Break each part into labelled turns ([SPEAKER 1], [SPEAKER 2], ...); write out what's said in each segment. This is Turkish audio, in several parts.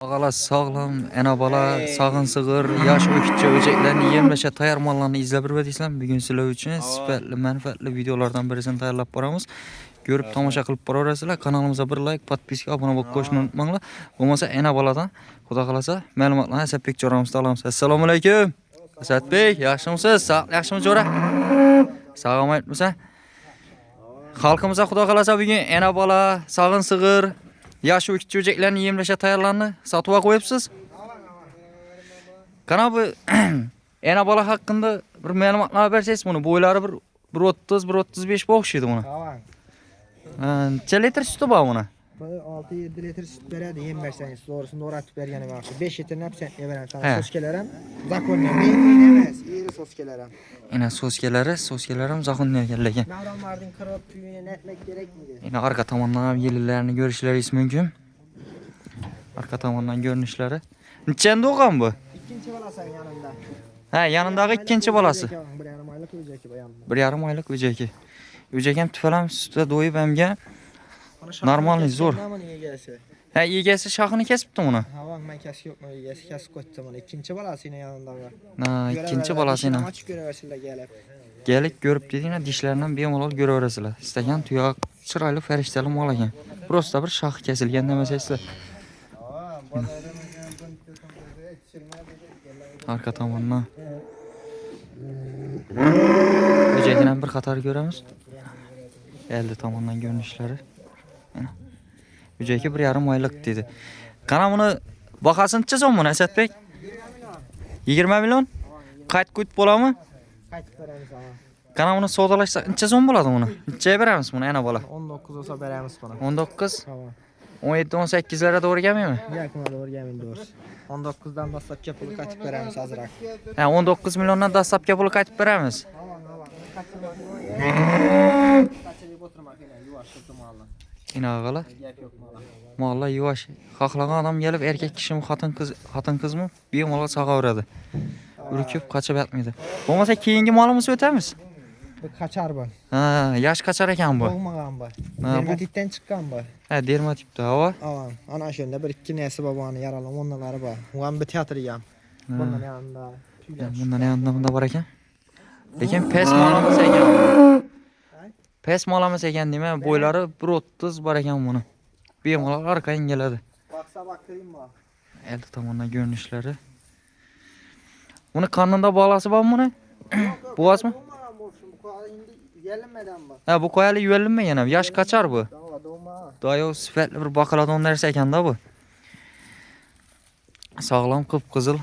[SPEAKER 1] Ağalar sağlam, ana bala, sağın sığır, yaş ökütçe öceklerini yemleşe tayar mallarını izle bir deyisem. Bugün sizler için süperli, menfaatli videolardan birisini tayarlap baramız. Görüp tamaşa kılıp bararasılar. Kanalımıza bir like, patpiska, abone bak koşunu unutmanglar. Olmasa ana baladan, Xudo kalasa, məlumatlarni Asadbek joramızda alamiz. Assalomu alaykum. Asadbek, yaxshimisiz? Yaxshimi jo'ra? Sağlam aytmasa. Xalqimizga Xudo kalasa bugün ana bala, sağın sığır, yaş ökütçe öceklerini yemleşe tayarlarını satıva koyupsiz. Kana bu ana bala hakkında bir məlumatlar bersiz bunu. Boyları bir 30-35 boğuşuydu bunu. Neçe litre sütü var buna?
[SPEAKER 2] 6-7 litre süt veredi, yem verseniz doğrusunu doğratıp vergeni var. 5 litre hep sen verem sana soskelerim. Zakonlar neyemez, iri soskelerim.
[SPEAKER 1] Yine soskelerim zakonlar gelirken.
[SPEAKER 2] Mağramlardın kırıp tüyüne netmek gerek miydi?
[SPEAKER 1] Yine arka tamandan yelilerini görüşleri mümkün. Arka tamandan görünüşleri. Neçende oğan bu?
[SPEAKER 2] İkinci balası yanında.
[SPEAKER 1] He, yanındaki ikinci balası.
[SPEAKER 2] 1,5 aylık öceki bu yanında.
[SPEAKER 1] 1,5 aylık öceki. Öcekem tüfelem sütte doyup hemge. Normal zor. He, yegesi şahını kesipti bunu.
[SPEAKER 2] Hava ben keski yok mu? Yegesi kesip koydum onu. İkinci balası yine yanında var.
[SPEAKER 1] Ha, ikinci balası yine.
[SPEAKER 2] Maç göreversiyle gelip.
[SPEAKER 1] Gelip görüp dediğine dişlerinden bir yamol göreversiyle. İstegen tüya çıraylı ferişteli mal eken. Burası da bir şahı kesilgen demeseyse. Arka tamanına. Öcekinden bir katar göremiz. Elde tamandan görünüşleri. Öceki 1,5 aylık dedi. Kana bunu bakasın çizim bunu Asadbek? 20 milyon? Kaç kuyut bola mı?
[SPEAKER 2] Kaç veremiz ama?
[SPEAKER 1] Kana bunu sodalaşsak neçe son boladı bunu? Neçeye veremiz bunu ana bola?
[SPEAKER 2] 19 olsa veremiz bana.
[SPEAKER 1] 19?
[SPEAKER 2] Tamam.
[SPEAKER 1] 17-18'lere doğru gelmiyor mu?
[SPEAKER 2] Yakına doğru gelmeyin doğrusu. 19'dan başlayıp yapılı kaçıp veremiz azırak.
[SPEAKER 1] He, 19 milyondan da sap yapılı kaçıp veremiz.
[SPEAKER 2] Tamam. Kaçırıp oturmak yine yuvaştırdım Allah.
[SPEAKER 1] Yine ağala.
[SPEAKER 2] Gerek yok mala.
[SPEAKER 1] Vallahi yuvaş. Haklagan adam gelip erkek kişi mi hatın kız mı? Bir mala sağa uğradı. Ürküp kaçıp yatmıydı. Olmasa keyingi malımızı ötemiz.
[SPEAKER 2] Bu kaçar bu.
[SPEAKER 1] Ha, yaş kaçar eken bu.
[SPEAKER 2] Olmagan bu.
[SPEAKER 1] bu-
[SPEAKER 2] Dermatitten çıkan bu.
[SPEAKER 1] He, dermatipti hava.
[SPEAKER 2] Aman ana şöyle bir iki nesi babanı yaralı onları var. Ulan bir tiyatro yam. Bunun yanında.
[SPEAKER 1] Bunda ne anlamında var eken? Lekin pes malamız eken. Pes malamız eken değil mi? Boyları 1,30 var eken bunu. Bir malak arkaya geledi.
[SPEAKER 2] Baksa baktırayım mı?
[SPEAKER 1] Elde tamandan görünüşleri. Bunun karnında bağlası var mı bunu? Boğaz mı?
[SPEAKER 2] Bu kadar indi yelinmeden bak.
[SPEAKER 1] Ha, bu koyalı yüvelinme yine. Yaş kaçar bu.
[SPEAKER 2] Doğma doğma.
[SPEAKER 1] Daha yok süfetli bir bakaladon derse eken da bu. Sağlam kıpkızıl.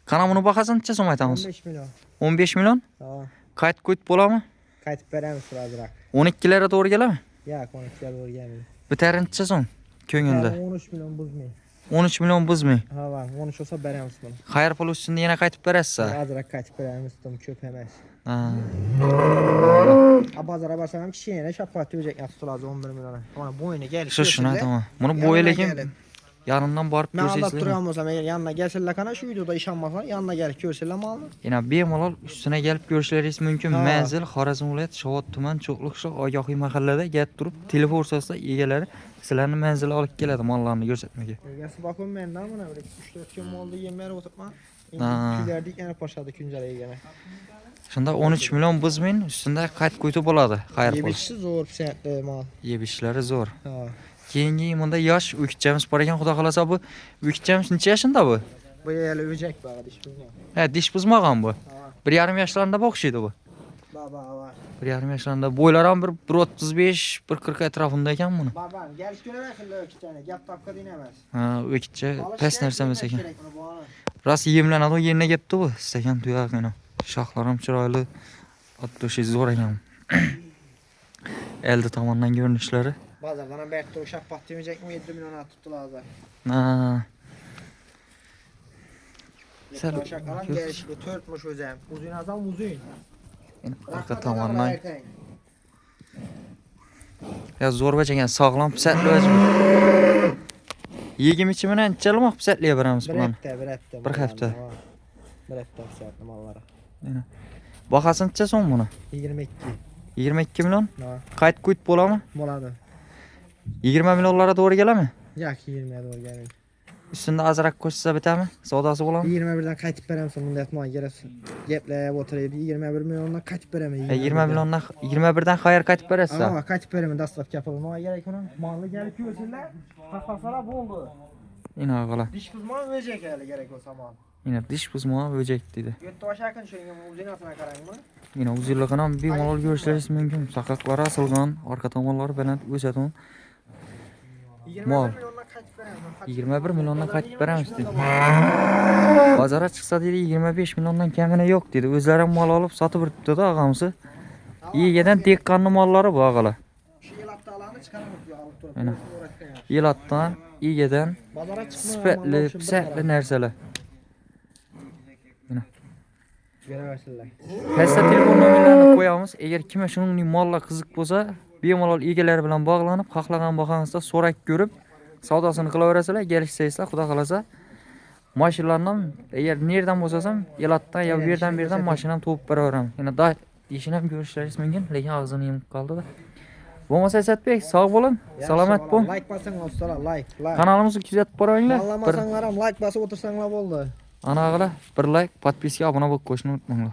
[SPEAKER 1] Kana bunu bakasın neçe so'm aytamiz?
[SPEAKER 2] 15 milyon.
[SPEAKER 1] 15 milyon?
[SPEAKER 2] Tamam.
[SPEAKER 1] Kayıt kuyut bola mı?
[SPEAKER 2] Kaçıp veremiz sırazırak.
[SPEAKER 1] 12'lere doğru gelir mi?
[SPEAKER 2] Ya 12'ye doğru gelmiyor.
[SPEAKER 1] Biter neçe so'm? Köngünde.
[SPEAKER 2] 13 milyon buzmayın.
[SPEAKER 1] 13 milyon buzmi.
[SPEAKER 2] Ha var 13 olsa veremiz bunu.
[SPEAKER 1] Hayır pul üstünde yine kayıtıp vererse.
[SPEAKER 2] Azırak kaçıp veremiz tutum çöp emez.
[SPEAKER 1] Ha.
[SPEAKER 2] Pazara basamam kişiye ne şapat diyecek ya tutulaz 11 milyona. Ama bu oyunu gel.
[SPEAKER 1] Şu şuna tamam. Bunu boyalekin yanından barıp
[SPEAKER 2] Ben
[SPEAKER 1] görseyiz.
[SPEAKER 2] anlattırıyorum olsam eğer yanına gelsinler kana şu videoda iş almazlar yanına gelip görseler mi alır?
[SPEAKER 1] Yine bir malal üstüne gelip görüşleriz mümkün.
[SPEAKER 2] Ha.
[SPEAKER 1] Menzil Xorazm viloyati Shovot tuman Cho'qliq Ogohiy mahallada gelip turup telefon ursasida egalari sizlarni manzilga olib keladi mallarni ko'rsatmaga.
[SPEAKER 2] Egasi bakın ben daha buna böyle 3-4 gün oldu yemler oturtma.
[SPEAKER 1] Ha.
[SPEAKER 2] Tüylerdik yana başladı küncele yegene.
[SPEAKER 1] Shunda 13 million buzmin üstünde qayt qo'yib bo'ladi. Xayr bo'lsin.
[SPEAKER 2] Yebişi zor pisayetli mal.
[SPEAKER 1] Yebishlari zo'r.
[SPEAKER 2] Ha.
[SPEAKER 1] Keyingi bunda yosh o'kitchamiz bor ekan, xudo xolasa bu o'kitchamiz necha yashinda bu?
[SPEAKER 2] Bu yeli ölecek bana diş bilmem.
[SPEAKER 1] Ha, dish buzmagan bu.
[SPEAKER 2] Ha.
[SPEAKER 1] 1,5 yoshlarida o'xshaydi bu.
[SPEAKER 2] Baba var.
[SPEAKER 1] 1,5 yoshlarida boylar ham bir 1,35, 1,40 atrofida ekan buni.
[SPEAKER 2] Babam gel göreversin de ökütene. Gap tapka dinemez.
[SPEAKER 1] Ha, o'kitcha pes narsa emas ekan.
[SPEAKER 2] Gerek bunu bu ana.
[SPEAKER 1] Ras yemlanadi, yerine ketdi bu. Istagan tuyoq yana. Shoxlar ham chiroyli. Atdoshi zo'r ekan. Elde tomondan görünüşleri.
[SPEAKER 2] Bazardan ham berkti uşak pat demeyecek mi 7 milyon tuttular da.
[SPEAKER 1] Ha.
[SPEAKER 2] Sen uşaklar gelişti 4'müş özem. Uzun azam uzun.
[SPEAKER 1] Arka tomondan. Ya zo'r bajagan, sog'lom pisatli vazmi. Yegim ichimi nechalarmoq pisatliga beramiz
[SPEAKER 2] Bir
[SPEAKER 1] buni?
[SPEAKER 2] hafta.
[SPEAKER 1] Bir hafta.
[SPEAKER 2] Bir hafta pisatli mallara.
[SPEAKER 1] Bahasi necha so'm buni?
[SPEAKER 2] 22.
[SPEAKER 1] 22 million.
[SPEAKER 2] Ha.
[SPEAKER 1] Qayt kuyt bo'ladimi?
[SPEAKER 2] Bo'ladi.
[SPEAKER 1] 20 millionlara doğru geldimi?
[SPEAKER 2] Yak 20'ye doğru gelin.
[SPEAKER 1] Üstünde azrak koşsa bitami? Savdası bolam?
[SPEAKER 2] 21'den qaytib beremsin bunda etmay gerek. Geplep oturaydı 21 milyondan qaytib beremem.
[SPEAKER 1] 20 milyondan 21'den hayır qaytib beresiz.
[SPEAKER 2] Ama qaytib beremem dastlabki yapılmaya gerek onun. Mallı gelip görsünler. Haklasalar oldu.
[SPEAKER 1] Yine ağala.
[SPEAKER 2] Diş kızma verecek hali gerek o zaman.
[SPEAKER 1] Yine diş buzma böcek dedi.
[SPEAKER 2] Götte başarkın şöyle uzunasına karayım mı?
[SPEAKER 1] Yine uzunluğundan bir malol görüşleriz mümkün. Sakakları asılgan, arka tamalları bilen özetun.
[SPEAKER 2] 21
[SPEAKER 1] Mal.
[SPEAKER 2] milyondan qaytib beremem.
[SPEAKER 1] 21 milyondan qaytib beremiz dedi. Bazara çıksa dedi 25 milyondan kemine yok dedi. Özleri mal alıp satıp ürttü da ağamızı. İyi giden dekkanlı malları bu ağala.
[SPEAKER 2] Şu yıl hatta alanı çıkaramaz diyor alıp durup.
[SPEAKER 1] Aynen. Yıl attan iyi giden
[SPEAKER 2] Bazara çıkma.
[SPEAKER 1] spetli, pisetli nerseler.
[SPEAKER 2] Vereversinler.
[SPEAKER 1] Hesta telefon nomerlerini koyamız. Eğer kime şunun malla kızık bolsa, bemalol egeleri bilen bağlanıp, haklagan bakanızda sorak görüp, savdasını kılavereseler, gelişseyizler, Xudo kalasa. Maşinlardan, eğer nereden bolsasam, elattan ya birden maşinam topup beraverem. Yani da işinem görüşleriz mümkün, lekin ağzını yemip kaldı da. Bolmasa Esatbek, sağ olun, salamat bolun.
[SPEAKER 2] Like basın dostlar, like.
[SPEAKER 1] Kanalımızı küzatip borawinglar.
[SPEAKER 2] Anlamasanlar ham like basıp otursanlar oldu.
[SPEAKER 1] Ana ağala, bir like, podpiska, abone bolup koşunu unutmanglar.